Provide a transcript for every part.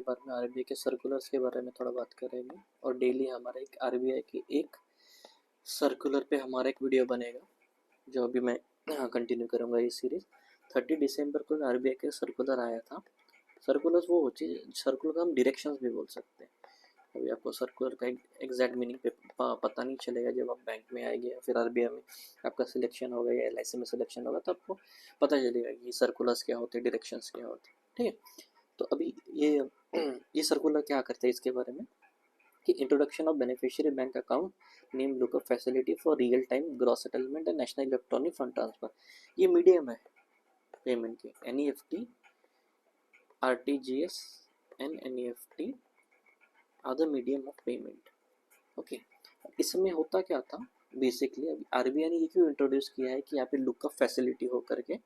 बारे में आरबीआई के सर्कुलर्स के बारे में थोड़ा बात करेंगे और डेली हमारा एक आरबीआई की एक सर्कुलर पे हमारा एक वीडियो बनेगा जो अभी मैं कंटिन्यू करूँगा ये सीरीज़। 30 दिसंबर को आरबीआई के सर्कुलर आया था। सर्कुलर्स वो होती है, सर्कुलर का हम डायरेक्शंस भी बोल सकते हैं। अभी आपको सर्कुलर का एग्जैक्ट मीनिंग पता नहीं चलेगा जब आप बैंक में आएंगे या फिर आरबीआई में आपका सिलेक्शन होगा या एलआईसी में सिलेक्शन होगा, तो आपको पता चलेगा कि सर्कुलर्स क्या होते हैं, डायरेक्शंस क्या होते हैं। ठीक है, तो अभी ये सर्कुलर क्या करते हैं इसके बारे में कि introduction of beneficiary bank account name lookup facility for real time gross settlement and national electronic fund transfer. ये मीडियम है पेमेंट के, NEFT, RTGS and NEFT are the medium of payment. Okay, इसमें होता क्या था बेसिकली, अभी RBI ने ये क्यों इंट्रोड्यूस किया है कि यहाँ पे लुकअप फैसिलिटी हो करके।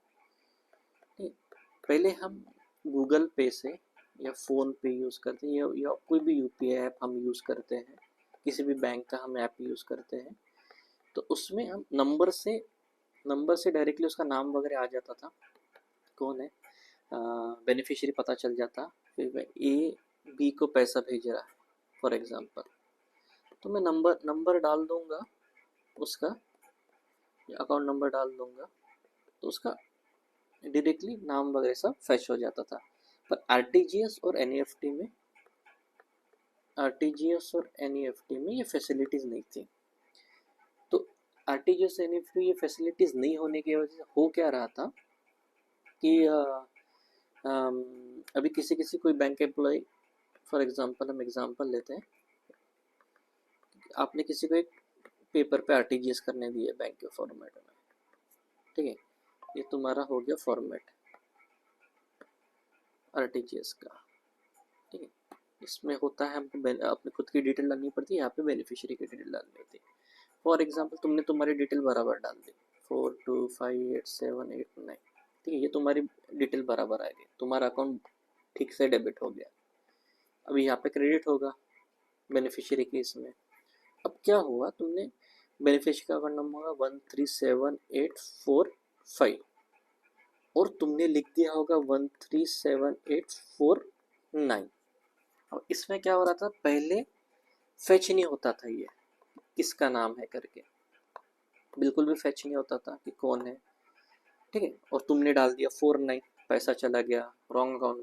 पहले हम गूगल पे से या फ़ोन पे यूज़ करते हैं या कोई भी यूपीआई ऐप हम यूज़ करते हैं, किसी भी बैंक का हम ऐप यूज़ करते हैं, तो उसमें हम नंबर से डायरेक्टली उसका नाम वगैरह आ जाता था, कौन है बेनिफिशियरी पता चल जाता, फिर ए बी को पैसा भेज रहा है फॉर एग्ज़ाम्पल, तो मैं नंबर डाल दूँगा उसका, अकाउंट नंबर डाल दूँगा, तो उसका डायरेक्टली नाम वगैरह सब फैच हो जाता था। पर आरटीजीएस और एनईएफटी में ये फैसिलिटीज़ नहीं थी। तो आरटीजीएस एनईएफटी ये फैसिलिटीज़ नहीं होने की वजह से हो क्या रहा था कि अभी किसी कोई बैंक एम्प्लॉय, फॉर एग्जांपल हम एग्जांपल लेते हैं, आपने किसी को एक पेपर पे आरटीजीएस करने दिया बैंक के फॉर्मेट में, ठीक है, ये तुम्हारा हो गया फॉर्मेट आरटीजीएस का, ठीक है। इसमें होता है हमको अपनी खुद की डिटेल डालनी पड़ती है, यहाँ पे बेनिफिशियरी की डिटेल डालनी होती है। फॉर एग्जांपल तुमने तुम्हारी डिटेल बराबर डाल दी 425878 9, ठीक है, ये तुम्हारी डिटेल बराबर आ गई, तुम्हारा अकाउंट ठीक से डेबिट हो गया। अभी यहाँ पे क्रेडिट होगा बेनिफिशियरी के इसमें। अब क्या हुआ, तुमने बेनिफिशियरी का अकाउंट नंबर होगा 137845 और तुमने लिख दिया होगा 137849। अब इसमें क्या हो रहा था, पहले फेच नहीं होता था ये किसका नाम है करके, बिल्कुल भी फेच नहीं होता था कि कौन है, ठीक है, और तुमने डाल दिया 49, पैसा चला गया रॉन्ग अकाउंट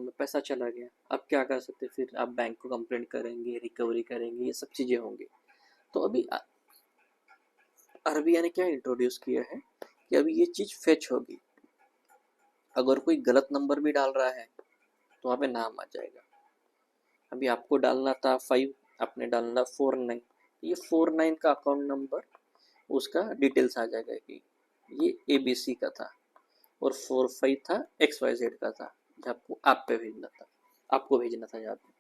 में पैसा चला गया। अब क्या कर सकते, फिर आप बैंक को कंप्लेंट करेंगे, रिकवरी करेंगे, ये सब चीज़ें होंगी। तो अभी आरबीआई ने क्या इंट्रोड्यूस किया है कि अभी ये चीज़ फेच होगी, अगर कोई गलत नंबर भी डाल रहा है तो वहाँ पे नाम आ जाएगा। अभी आपको डालना था 5, आपने डालना 49, ये 49 का अकाउंट नंबर उसका डिटेल्स आ जाएगा कि ये ABC का था और 45 था XYZ का था, आपको आप पे भेजना था, आपको भेजना था यहाँ पे।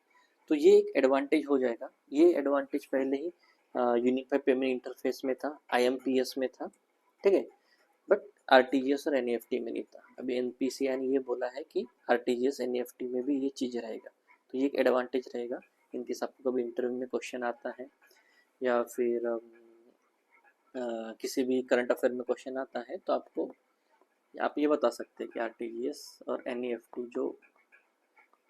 तो ये एक एडवांटेज हो जाएगा। ये एडवांटेज पहले ही यूनिफाइड पेमेंट इंटरफेस में था, IMPS में था, ठीक है, बट आरटीजीएस और एनईएफटी में नहीं था। अभी एनपीसीआई ने ये बोला है कि आरटीजीएस एनईएफटी में भी ये चीज़ रहेगा, तो ये एक एडवांटेज रहेगा। इनकेस आपको कभी इंटरव्यू में क्वेश्चन आता है या फिर किसी भी करंट अफेयर में क्वेश्चन आता है, तो आप ये बता सकते हैं कि आरटीजीएस और एनईएफटी जो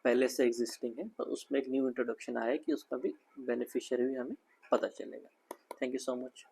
पहले से एग्जिस्टिंग है, पर उसमें एक न्यू इंट्रोडक्शन आया है कि उसका भी बेनिफिशियरी भी हमें पता चलेगा। Thank you so much.